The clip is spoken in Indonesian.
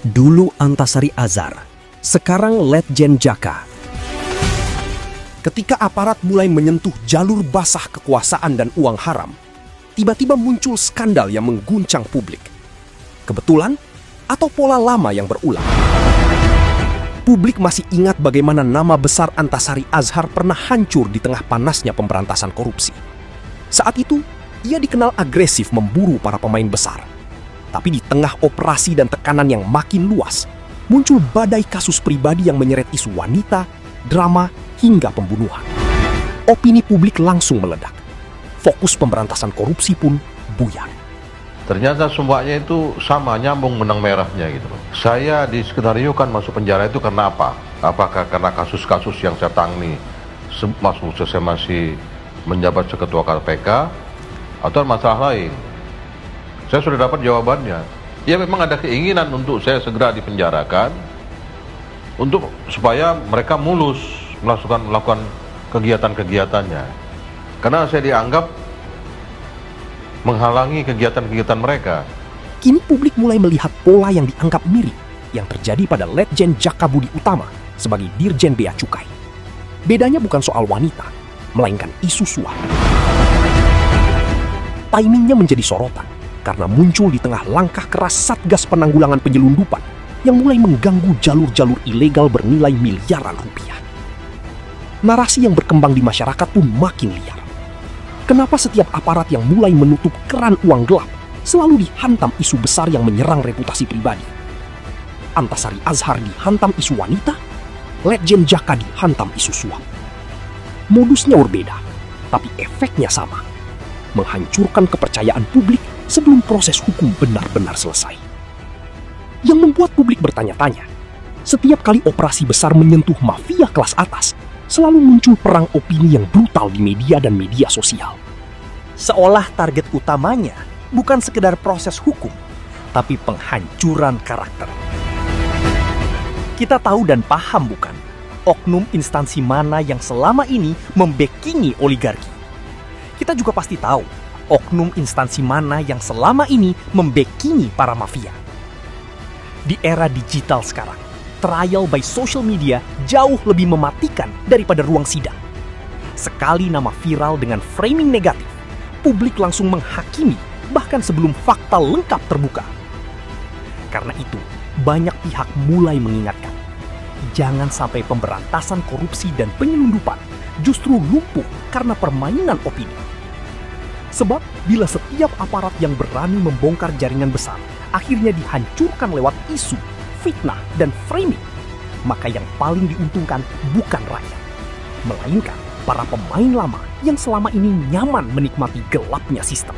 Dulu Antasari Azhar, sekarang Letjen Jaka. Ketika aparat mulai menyentuh jalur basah kekuasaan dan uang haram, tiba-tiba muncul skandal yang mengguncang publik. Kebetulan atau pola lama yang berulang. Publik masih ingat bagaimana nama besar Antasari Azhar pernah hancur di tengah panasnya pemberantasan korupsi. Saat itu, ia dikenal agresif memburu para pemain besar. Tapi di tengah operasi dan tekanan yang makin luas, muncul badai kasus pribadi yang menyeret isu wanita, drama, hingga pembunuhan. Opini publik langsung meledak. Fokus pemberantasan korupsi pun buyar. Ternyata semuanya itu sama, nyambung benang merahnya gitu loh. Saya di skenario kan masuk penjara itu karena apa? Apakah karena kasus-kasus yang saya tangani waktu saya masih menjabat seketua KPK atau masalah lain? Saya sudah dapat jawabannya. Ya memang ada keinginan untuk saya segera dipenjarakan supaya mereka mulus melakukan kegiatan-kegiatannya. Karena saya dianggap menghalangi kegiatan-kegiatan mereka. Kini publik mulai melihat pola yang dianggap mirip yang terjadi pada Letjen Jaka Budi Utama sebagai Dirjen Bea Cukai. Bedanya bukan soal wanita, melainkan isu suap. Timingnya menjadi sorotan karena muncul di tengah langkah keras Satgas Penanggulangan Penyelundupan yang mulai mengganggu jalur-jalur ilegal bernilai miliaran rupiah. Narasi yang berkembang di masyarakat pun makin liar. Kenapa setiap aparat yang mulai menutup keran uang gelap selalu dihantam isu besar yang menyerang reputasi pribadi? Antasari Azhar dihantam isu wanita, Letjen Jaka dihantam isu suap. Modusnya berbeda, tapi efeknya sama. Menghancurkan kepercayaan publik sebelum proses hukum benar-benar selesai. Yang membuat publik bertanya-tanya, setiap kali operasi besar menyentuh mafia kelas atas, selalu muncul perang opini yang brutal di media dan media sosial. Seolah target utamanya bukan sekedar proses hukum, tapi penghancuran karakter. Kita tahu dan paham bukan, oknum instansi mana yang selama ini membackingi oligarki. Kita juga pasti tahu, oknum instansi mana yang selama ini membackingi para mafia. Di era digital sekarang, trial by social media jauh lebih mematikan daripada ruang sidang. Sekali nama viral dengan framing negatif, publik langsung menghakimi bahkan sebelum fakta lengkap terbuka. Karena itu, banyak pihak mulai mengingatkan, jangan sampai pemberantasan korupsi dan penyelundupan justru lumpuh karena permainan opini. Sebab bila setiap aparat yang berani membongkar jaringan besar akhirnya dihancurkan lewat isu, fitnah, dan framing, maka yang paling diuntungkan bukan rakyat, melainkan para pemain lama yang selama ini nyaman menikmati gelapnya sistem.